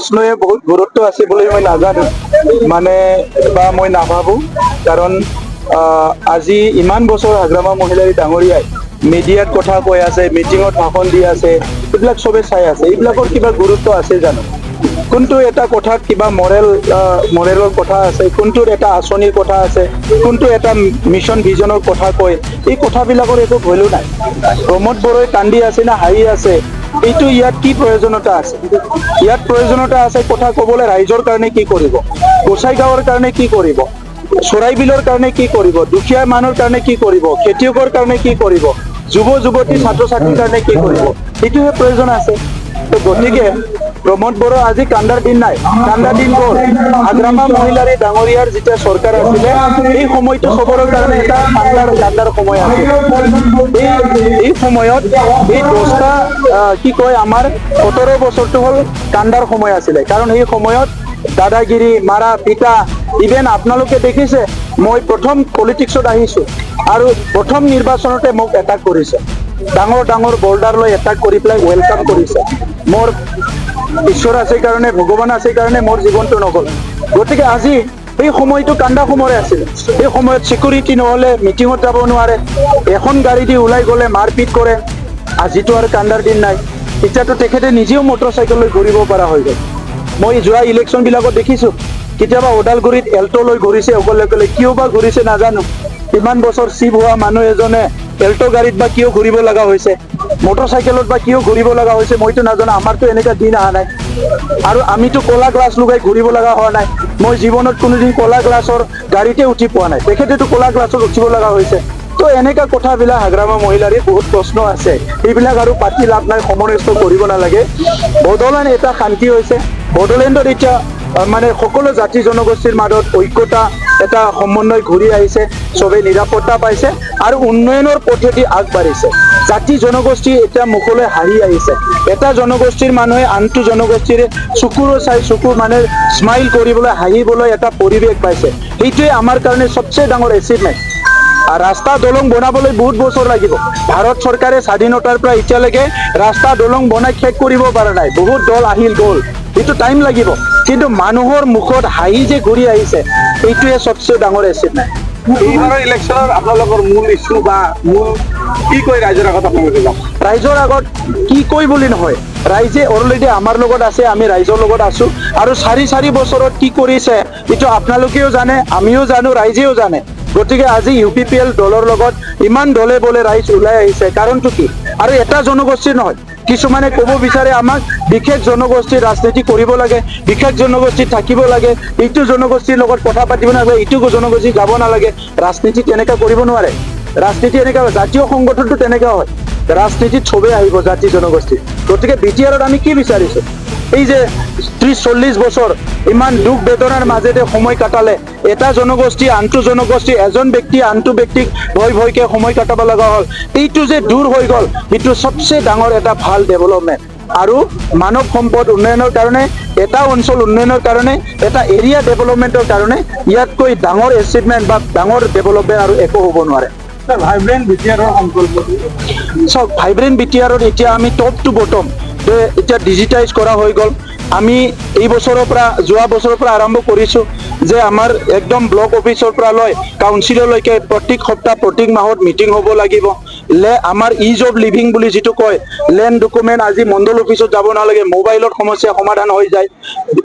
প্ৰশ্নয়ে বহুত গুৰুত্ব আছে বুলি মই নাজানো মানে বা মই নাভাবো কাৰণ আজি ইমান বছৰ হাগ্ৰামা মহিলাৰী ডাঙৰীয়াই মিডিয়াত কথা কৈ আছে, মিটিঙত ভাষণ দি আছে, এইবিলাক চবে চাই আছে। এইবিলাকৰ কিবা গুৰুত্ব আছে জানো? কোনটো এটা কথাত কিবা মৰেলৰ কথা আছে, কোনটোৰ এটা আঁচনিৰ কথা আছে, কোনটো এটা মিছন ভিজনৰ কথা কয়, এই কথাবিলাকৰ একো ভেলু নাই। প্ৰমোদ বড়োই কান্দি আছে না হাঁহি আছে, এইটো ইয়াত কি প্ৰয়োজনীয়তা আছে? ইয়াত প্ৰয়োজনীয়তা আছে কথা ক'বলৈ ৰাইজৰ কাৰণে কি কৰিব, গোসাইগাঁৱৰ কাৰণে কি কৰিব, চৰাইবিলৰ কাৰণে কি কৰিব, দুখীয়া মানুহৰ কাৰণে কি কৰিব, খেতিয়কৰ কাৰণে কি কৰিব, যুৱ যুৱতী ছাত্ৰ ছাত্ৰীৰ কাৰণে কি কৰিব, এইটোহে প্ৰয়োজন আছে। তো গতিকে প্ৰমোদ বড়ো আজি কান্দাৰ দিন নাই, কান্দাৰ দিন গ'ল। হাগ্ৰামা মহিলাৰী ডাঙৰীয়াৰ যেতিয়া চৰকাৰ আছিলে এই সময়টো চবৰৰ কাৰণে এটা কান্দাৰ সময় আছিল। এই সময়ত এই 10টা কি কয় আমাৰ 17 বছৰটো হ'ল কান্দাৰ সময় আছিলে। কাৰণ সেই সময়ত দাদাগিৰি মাৰা পিটা, ইভেন আপোনালোকে দেখিছে মই প্ৰথম পলিটিক্সত আহিছো আৰু প্ৰথম নিৰ্বাচনতে মোক এটাক কৰিছে, ডাঙৰ ডাঙৰ বৰ্ডাৰ লৈ এটাক কৰি পেলাই ৱেলকাম কৰিছে। মোৰ ঈশ্বৰ আছে কাৰণে, ভগৱান আছে কাৰণে মোৰ জীৱনটো নগ'ল। গতিকে আজি এই সময়টো কান্দা সময় আছিল। এই সময়ত চিকিউৰিটি নহ'লে মিটিঙত যাব নোৱাৰে, এখন গাড়ী দি ওলাই গ'লে মাৰপিট কৰে। আজিতো আৰু কান্দাৰ দিন নাই, এতিয়াতো তেখেতে নিজেও মটৰচাইকেল লৈ ঘূৰিব পৰা হৈ গ'ল। মই যোৱা ইলেকশ্যনবিলাকত দেখিছোঁ কেতিয়াবা ওদালগুৰিত এল্টো লৈ ঘূৰিছে অকলে অকলে, কিয় বা ঘূৰিছে নাজানো। ইমান বছৰ চিভ হোৱা মানুহ এজনে এল্টো গাড়ীত বা কিয় ঘূৰিব লগা হৈছে, মটৰচাইকেলত বা কিয় ঘূৰিব লগা হৈছে মইতো নাজানো। আমাৰতো এনেকুৱা দিন অহা নাই আৰু আমিতো ক'লা গ্লাছ লগাই ঘূৰিব লগা হোৱা নাই। মই জীৱনত কোনোদিন ক'লা গ্লাছৰ গাড়ীতে উঠি পোৱা নাই, তেখেতেতো ক'লা গ্লাছত উঠিব লগা হৈছে। তো এনেকুৱা কথাবিলাক হাগ্ৰামা মহিলাৰীৰ বহুত প্ৰশ্ন আছে, এইবিলাক আৰু পাতি লাভ নাই, সমনস্থ কৰিব নালাগে। বড়োলেণ্ড এটা শান্তি হৈছে, বড়োলেণ্ডত এতিয়া মানে সকলো জাতি জনগোষ্ঠীৰ মাজত ঐক্যতা এটা সমন্বয় ঘূৰি আহিছে, চবেই নিৰাপত্তা পাইছে আৰু উন্নয়নৰ পথেদি আগবাঢ়িছে। জাতি জনগোষ্ঠী এতিয়া মুখলৈ হাঁহি আহিছে। এটা জনগোষ্ঠীৰ মানুহে আনটো জনগোষ্ঠীৰ চকুৰে চাই চকু মানে স্মাইল কৰিবলৈ, হাঁহিবলৈ এটা পৰিৱেশ পাইছে। সেইটোৱে আমাৰ কাৰণে চবচে ডাঙৰ এচিভমেণ্ট। ৰাস্তা দলং বনাবলৈ বহুত বছৰ লাগিব। ভাৰত চৰকাৰে স্বাধীনতাৰ পৰা এতিয়ালৈকে ৰাস্তা দলং বনাই শেষ কৰিব পৰা নাই। বহুত দল আহিল গ'ল, এইটো টাইম লাগিব, কিন্তু মানুহৰ মুখত হাঁহি যে ঘূৰি আহিছে এইটোৱে চবচে ডাঙৰ এচিভমেণ্ট। এইবাৰৰ ইলেকশ্যনৰ আপোনালোকৰ মূল ইছ্যু বা মূল কি কৈ ৰাইজৰ আগত আপোনালোকে যাম? ৰাইজৰ আগত কি কৈ বুলি নহয়, ৰাইজে অলৰেডি আমাৰ লগত আছে, আমি ৰাইজৰ লগত আছো আৰু 4 বছৰত কি কৰিছে এইটো আপোনালোকেও জানে, আমিও জানো, ৰাইজেও জানে। গতিকে আজি UPPL দলৰ লগত ইমান দলে বলে ৰাইজ ওলাই আহিছে, কাৰণটো কি? আৰু এটা জনগোষ্ঠীৰ নহয়, কিছুমানে ক'ব বিচাৰে আমাক বিশেষ জনগোষ্ঠীৰ ৰাজনীতি কৰিব লাগে, বিশেষ জনগোষ্ঠী থাকিব লাগে, এইটো জনগোষ্ঠীৰ লগত কথা পাতিব নালাগে, এইটো জনগোষ্ঠী যাব নালাগে। ৰাজনীতি তেনেকুৱা কৰিব নোৱাৰে। ৰাজনীতি এনেকুৱা হয়, জাতীয় সংগঠনটো তেনেকুৱা হয়, ৰাজনীতিত চবেই আহিব জাতি জনগোষ্ঠী। গতিকে BTRত আমি কি বিচাৰিছো, এই যে 30-40 বছৰ ইমান দুখ বেদনাৰ মাজেৰে সময় কটালে, এটা জনগোষ্ঠী আনটো জনগোষ্ঠী, এজন ব্যক্তি আনটো ব্যক্তিক ভয়কে সময় কটাব লগা হ'ল, এইটো যে দূৰ হৈ গ'ল, এইটো চবচে ডাঙৰ এটা ভাল ডেভেলপমেণ্ট। আৰু মানৱ সম্পদ উন্নয়নৰ কাৰণে, এটা অঞ্চল উন্নয়নৰ কাৰণে, এটা এৰিয়া ডেভেলপমেণ্টৰ কাৰণে ইয়াতকৈ ডাঙৰ এচিভমেণ্ট বা ডাঙৰ ডেভেলপমেণ্ট আৰু একো হ'ব নোৱাৰে। ভাইব্ৰেণ্ট BTRৰ সংকল্প চাওক, ভাইব্ৰেণ্ট BTRত এতিয়া আমি টপ টু বটম এতিয়া ডিজিটাইজ কৰা হৈ গ'ল। আমি এই বছৰৰ পৰা, যোৱা বছৰৰ পৰা আৰম্ভ কৰিছোঁ যে আমাৰ একদম ব্লক অফিচৰ পৰা লৈ কাউন্সিললৈকে প্ৰত্যেক সপ্তাহ প্ৰত্যেক মাহত মিটিং হ'ব লাগিব। আমাৰ ইজ অফ লিভিং বুলি যিটো কয়, লেণ্ড ডকুমেণ্ট আজি মণ্ডল অফিচত যাব নালাগে, মোবাইলত সমস্যা সমাধান হৈ যায়।